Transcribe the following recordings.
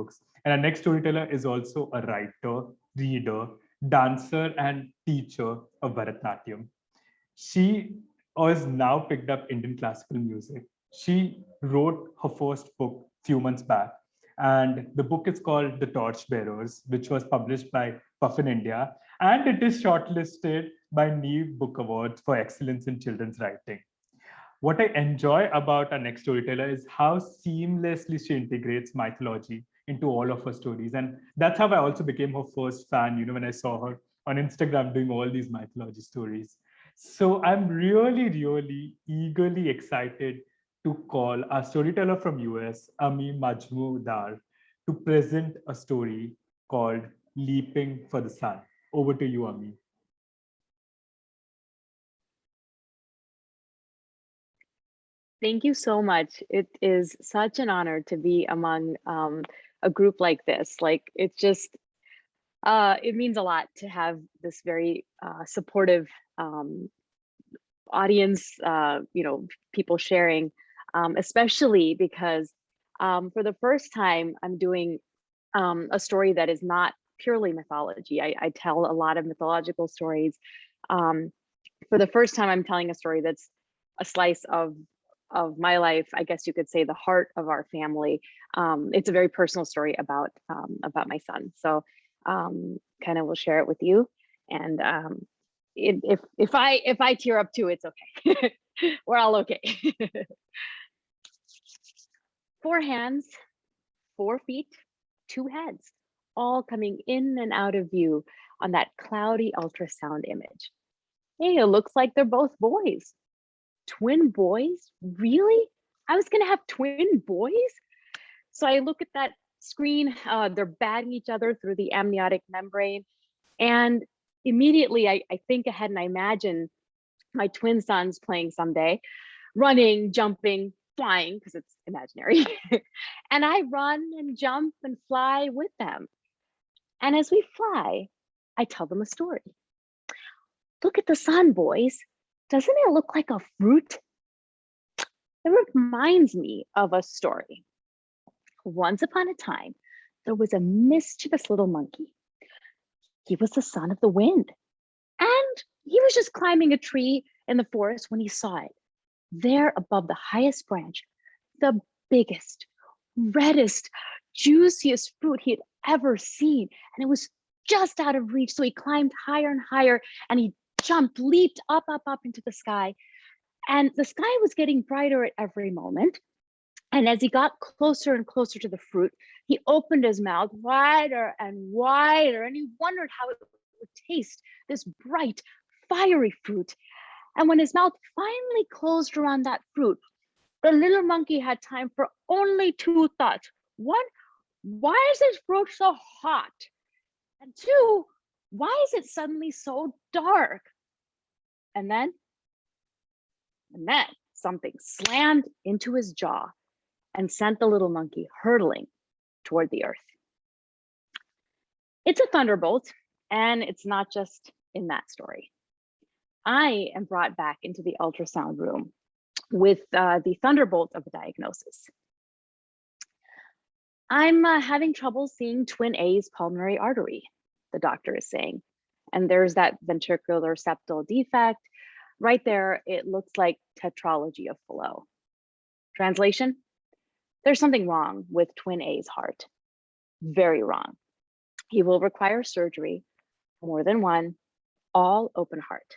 books. And our next storyteller is also a writer, reader, dancer, and teacher of Bharatanatyam. She has now picked up Indian classical music. She wrote her first book a few months back, and the book is called The Torchbearers, which was published by Puffin India, and it is shortlisted by Neve Book Awards for excellence in children's writing. What I enjoy about our next storyteller is how seamlessly she integrates mythology into all of her stories. And that's how I also became her first fan, when I saw her on Instagram doing all these mythology stories. So I'm really, really eagerly excited to call our storyteller from US, Ami Majmudar, to present a story called Leaping for the Sun. Over to you, Ami. Thank you so much. It is such an honor to be among a group like this. Like, it's just, it means a lot to have this very supportive audience, people sharing, especially because for the first time, I'm doing a story that is not purely mythology. I tell a lot of mythological stories. For the first time, I'm telling a story that's a slice of my life. I guess you could say the heart of our family. It's a very personal story about my son. So kind of will share it with you. And if I tear up too, it's okay. We're all okay. 4 hands, 4 feet, 2 heads, all coming in and out of view on that cloudy ultrasound image. Hey, it looks like they're both boys. Twin boys? Really? I was gonna have twin boys? So I look at that screen, they're batting each other through the amniotic membrane. And immediately I think ahead and I imagine my twin sons playing someday, running, jumping, flying, because it's imaginary. And I run and jump and fly with them. And as we fly, I tell them a story. Look at the sun, boys. Doesn't it look like a fruit? It reminds me of a story. Once upon a time, there was a mischievous little monkey. He was the son of the wind. And he was just climbing a tree in the forest when he saw it. There above the highest branch, the biggest, reddest, juiciest fruit he had ever seen. And it was just out of reach. So he climbed higher and higher, and he jumped, leaped up, up, up into the sky. And the sky was getting brighter at every moment. And as he got closer and closer to the fruit, he opened his mouth wider and wider, and he wondered how it would taste, this bright, fiery fruit. And when his mouth finally closed around that fruit, the little monkey had time for only 2 thoughts. 1, why is this fruit so hot? And 2, why is it suddenly so dark? And then something slammed into his jaw and sent the little monkey hurtling toward the earth. It's a thunderbolt, and it's not just in that story. I am brought back into the ultrasound room with the thunderbolt of a diagnosis. I'm having trouble seeing twin A's pulmonary artery, the doctor is saying. And there's that ventricular septal defect. Right there, it looks like tetralogy of Fallot. Translation? There's something wrong with twin A's heart. Very wrong. He will require surgery, more than one, all open heart.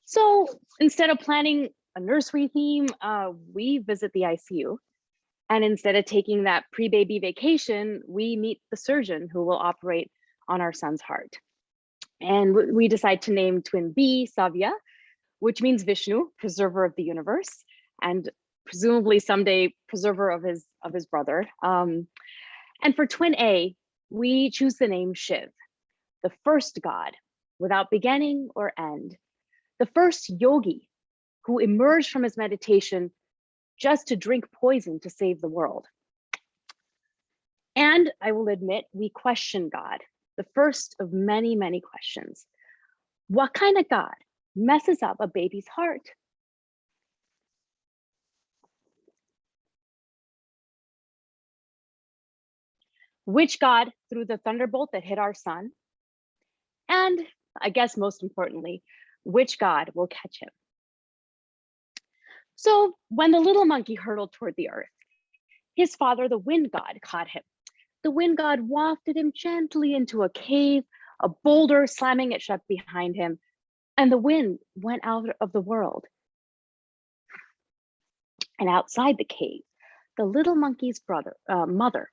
So instead of planning a nursery theme, we visit the ICU. And instead of taking that pre-baby vacation, we meet the surgeon who will operate on our son's heart. And we decide to name twin B Savya, which means Vishnu, preserver of the universe, and presumably someday preserver of his brother. And for twin A, we choose the name Shiv, the first god without beginning or end, the first yogi who emerged from his meditation just to drink poison to save the world. And I will admit, we question God, the first of many, many questions. What kind of God messes up a baby's heart? Which god threw the thunderbolt that hit our son? And I guess most importantly, which god will catch him? So when the little monkey hurtled toward the earth, his father, the wind god, caught him. The wind god wafted him gently into a cave, a boulder slamming it shut behind him, and the wind went out of the world. And outside the cave, the little monkey's mother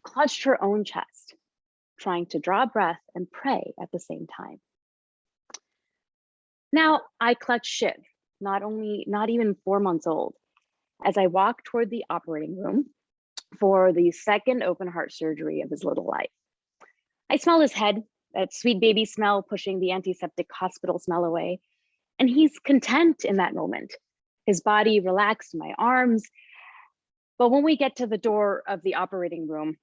clutched her own chest, trying to draw breath and pray at the same time. Now I clutched Shiv, not even 4 months old, as I walked toward the operating room for the second open heart surgery of his little life. I smell his head, that sweet baby smell pushing the antiseptic hospital smell away, and he's content in that moment. His body relaxed in my arms. But when we get to the door of the operating room,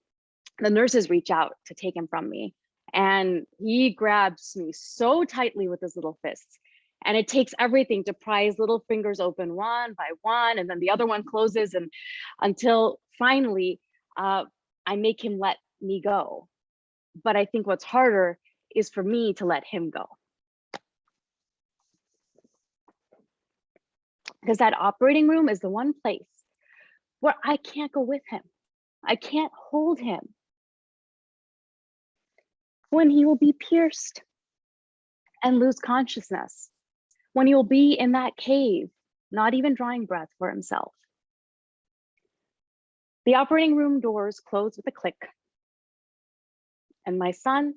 the nurses reach out to take him from me, and he grabs me so tightly with his little fists. And it takes everything to pry his little fingers open one by one, and then the other one closes, and until finally I make him let me go. But I think what's harder is for me to let him go. Because that operating room is the one place where I can't go with him. I can't hold him. When he will be pierced and lose consciousness, when he will be in that cave, not even drawing breath for himself. The operating room doors close with a click. And my son,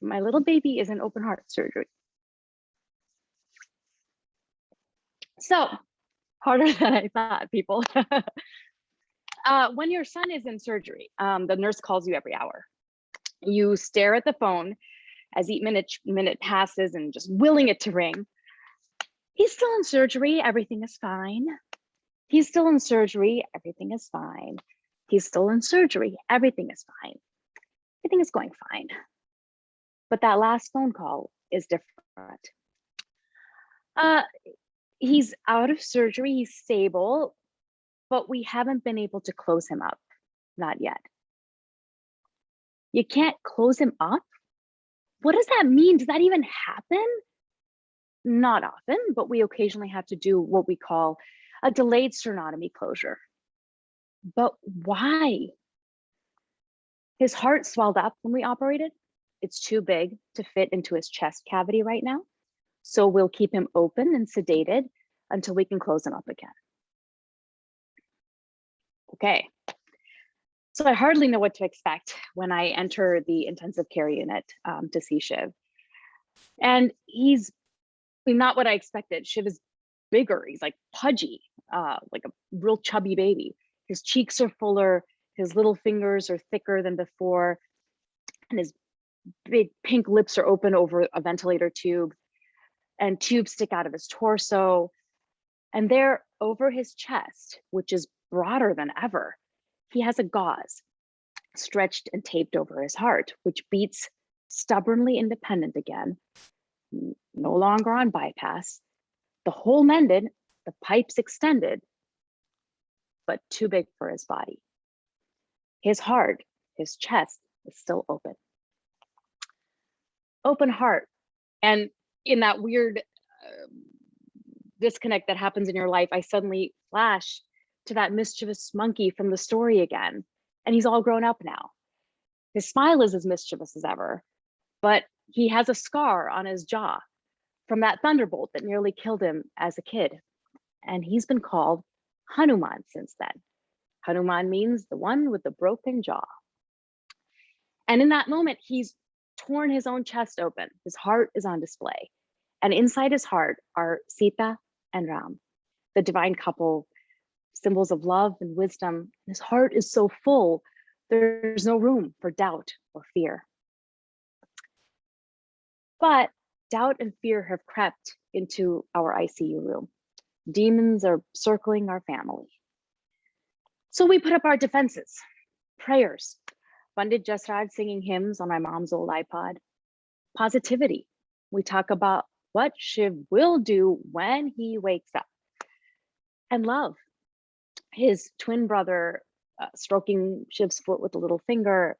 my little baby, is in open heart surgery. So, harder than I thought, people. When your son is in surgery, the nurse calls you every hour. You stare at the phone as each minute passes and just willing it to ring. He's still in surgery, everything is fine. He's still in surgery, everything is fine. He's still in surgery, everything is fine. Everything is going fine. But that last phone call is different. He's out of surgery, he's stable, but we haven't been able to close him up, not yet. You can't close him up? What does that mean? Does that even happen? Not often, but we occasionally have to do what we call a delayed sternotomy closure. But why? His heart swelled up when we operated. It's too big to fit into his chest cavity right now. So we'll keep him open and sedated until we can close him up again. Okay. So I hardly know what to expect when I enter the intensive care unit to see Shiv. And he's not what I expected. Shiv is bigger. He's like pudgy, like a real chubby baby. His cheeks are fuller. His little fingers are thicker than before. And his big pink lips are open over a ventilator tube. And tubes stick out of his torso. And there over his chest, which is broader than ever, he has a gauze stretched and taped over his heart, which beats stubbornly independent again, no longer on bypass. The hole mended, the pipes extended, but too big for his body. His heart, his chest is still open. Open heart. And in that weird disconnect that happens in your life, I suddenly flash to that mischievous monkey from the story again. And he's all grown up now. His smile is as mischievous as ever, but he has a scar on his jaw from that thunderbolt that nearly killed him as a kid. And he's been called Hanuman since then. Hanuman means the one with the broken jaw. And in that moment, he's torn his own chest open. His heart is on display. And inside his heart are Sita and Ram, the divine couple, symbols of love and wisdom. His heart is so full, there's no room for doubt or fear. But doubt and fear have crept into our ICU room. Demons are circling our family. So we put up our defenses, prayers, Pandit Jasraj singing hymns on my mom's old iPod, positivity. We talk about what Shiv will do when he wakes up, and love. His twin brother stroking Shiv's foot with a little finger,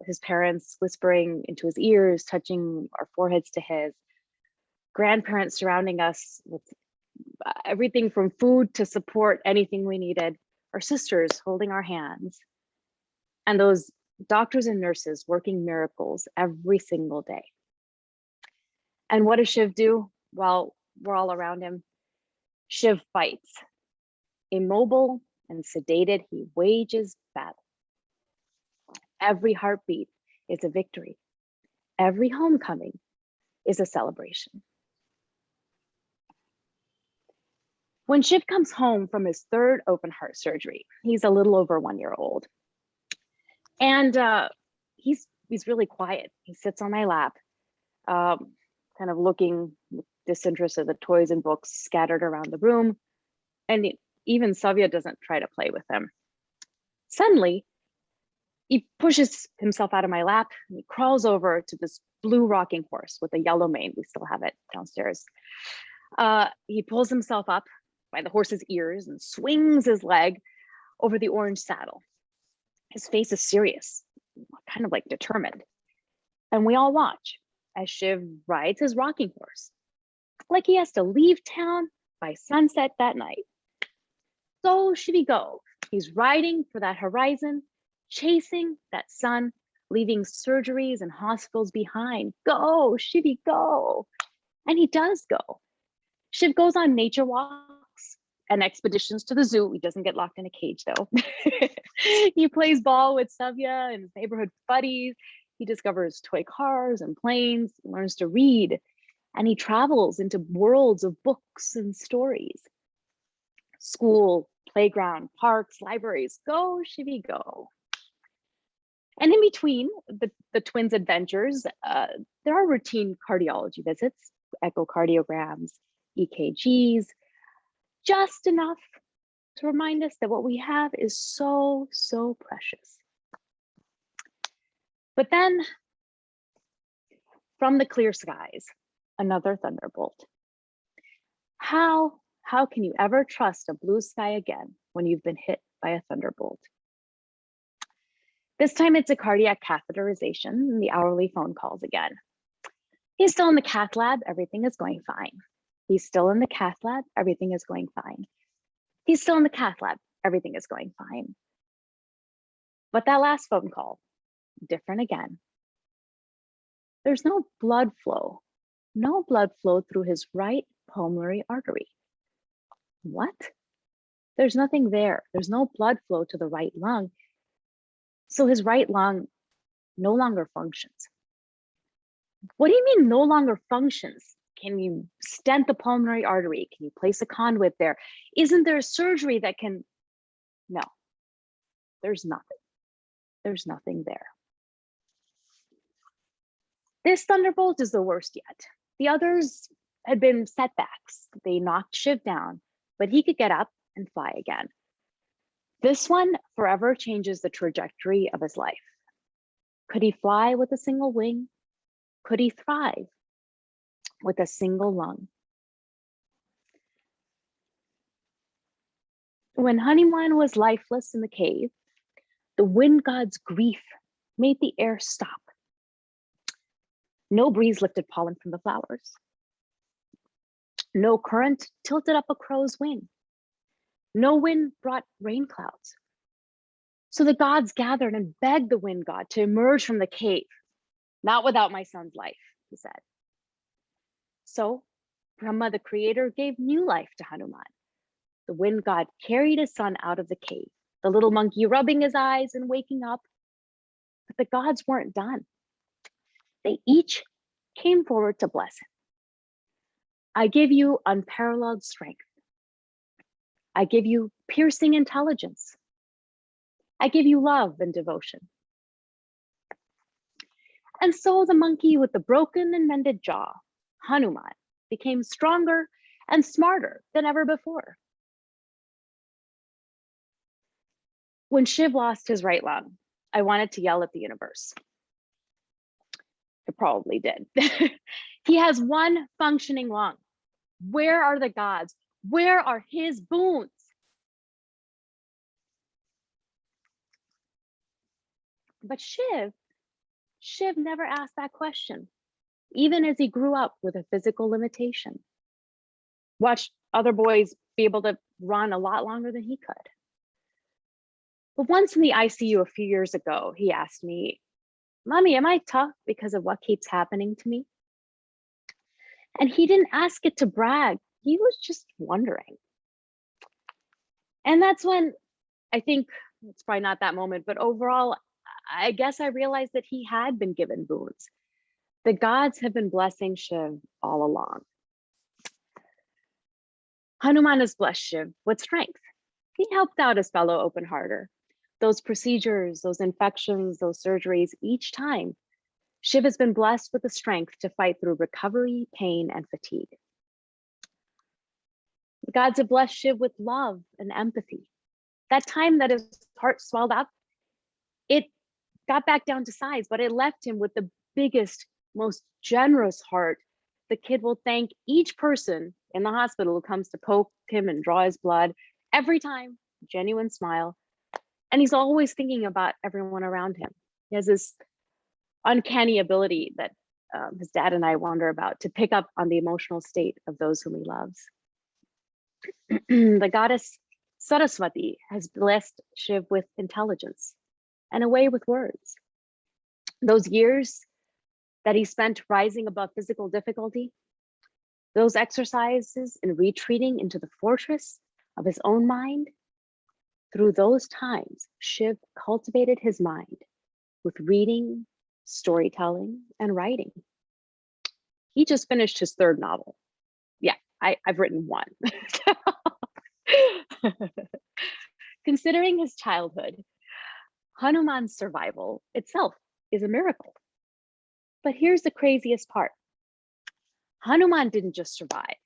his parents whispering into his ears, touching our foreheads to his, grandparents surrounding us with everything from food to support, anything we needed, our sisters holding our hands, and those doctors and nurses working miracles every single day. And what does Shiv do while we're all around him? Shiv fights. Immobile and sedated, he wages battle. Every heartbeat is a victory. Every homecoming is a celebration. When Shiv comes home from his third open heart surgery, he's a little over 1 year old. And he's really quiet. He sits on my lap, kind of looking with disinterest at the toys and books scattered around the room. And even Savya doesn't try to play with him. Suddenly, he pushes himself out of my lap and he crawls over to this blue rocking horse with a yellow mane. We still have it downstairs. He pulls himself up by the horse's ears and swings his leg over the orange saddle. His face is serious, kind of like determined. And we all watch as Shiv rides his rocking horse, like he has to leave town by sunset that night. So should he go? He's riding for that horizon, chasing that sun, leaving surgeries and hospitals behind. Go, Shivy, go. And he does go. Shiv goes on nature walks and expeditions to the zoo. He doesn't get locked in a cage though. He plays ball with Savya and his neighborhood buddies. He discovers toy cars and planes, learns to read, and he travels into worlds of books and stories. School, playground, parks, libraries, go, Shivy, go. And in between the twins' adventures, there are routine cardiology visits, echocardiograms, EKGs, just enough to remind us that what we have is so, so precious. But then, from the clear skies, another thunderbolt. How can you ever trust a blue sky again when you've been hit by a thunderbolt? This time it's a cardiac catheterization and the hourly phone calls again. He's still in the cath lab, everything is going fine. He's still in the cath lab, everything is going fine. He's still in the cath lab, everything is going fine. But that last phone call, different again. There's no blood flow through his right pulmonary artery. What? There's nothing there. There's no blood flow to the right lung. So his right lung no longer functions. What do you mean no longer functions? Can you stent the pulmonary artery? Can you place a conduit there? Isn't there a surgery that can? No, there's nothing. There's nothing there. This thunderbolt is the worst yet. The others had been setbacks. They knocked Shiv down, but he could get up and fly again. This one forever changes the trajectory of his life. Could he fly with a single wing? Could he thrive with a single lung? When Hanuman was lifeless in the cave, the wind god's grief made the air stop. No breeze lifted pollen from the flowers. No current tilted up a crow's wing. No wind brought rain clouds. So the gods gathered and begged the wind god to emerge from the cave. Not without my son's life, he said. So Brahma, the creator, gave new life to Hanuman. The wind god carried his son out of the cave, the little monkey rubbing his eyes and waking up. But the gods weren't done. They each came forward to bless him. I give you unparalleled strength. I give you piercing intelligence. I give you love and devotion. And so the monkey with the broken and mended jaw, Hanuman, became stronger and smarter than ever before. When Shiv lost his right lung, I wanted to yell at the universe. I probably did. He has one functioning lung. Where are the gods? Where are his boons? But Shiv never asked that question, even as he grew up with a physical limitation. Watched other boys be able to run a lot longer than he could. But once in the ICU a few years ago, he asked me, "Mommy, am I tough because of what keeps happening to me?" And he didn't ask it to brag. He was just wondering. And that's when I think it's probably not that moment, but overall, I guess I realized that he had been given boons. The gods have been blessing Shiv all along. Hanuman has blessed Shiv with strength. He helped out his fellow open hearter. Those procedures, those infections, those surgeries, each time, Shiv has been blessed with the strength to fight through recovery, pain, and fatigue. The gods have blessed Shiv with love and empathy. That time that his heart swelled up, it got back down to size, but it left him with the biggest, most generous heart. The kid will thank each person in the hospital who comes to poke him and draw his blood every time, genuine smile. And he's always thinking about everyone around him. He has this uncanny ability that his dad and I wonder about, to pick up on the emotional state of those whom he loves. The goddess Saraswati has blessed Shiv with intelligence and a way with words. Those years that he spent rising above physical difficulty, those exercises in retreating into the fortress of his own mind, through those times, Shiv cultivated his mind with reading, storytelling, and writing. He just finished his third novel. Yeah, I've written one. Considering his childhood, Hanuman's survival itself is a miracle. But here's the craziest part. Hanuman didn't just survive.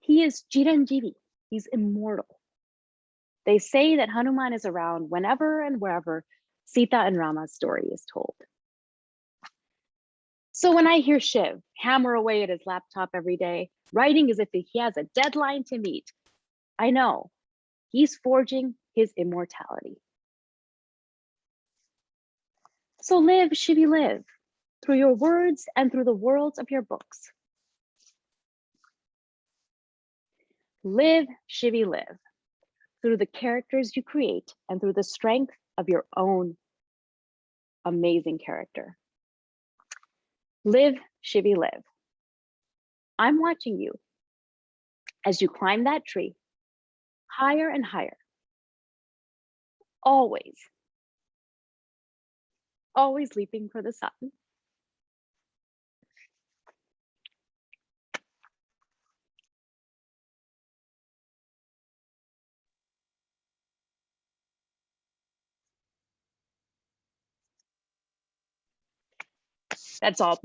He is Chiranjeevi. He's immortal. They say that Hanuman is around whenever and wherever Sita and Rama's story is told. So when I hear Shiv hammer away at his laptop every day, writing as if he has a deadline to meet, I know he's forging his immortality. So live, Shivi, live, through your words and through the worlds of your books. Live, Shivi, live, through the characters you create and through the strength of your own amazing character. Live, Shivi, live. I'm watching you as you climb that tree higher and higher. Always, always leaping for the sun. That's all.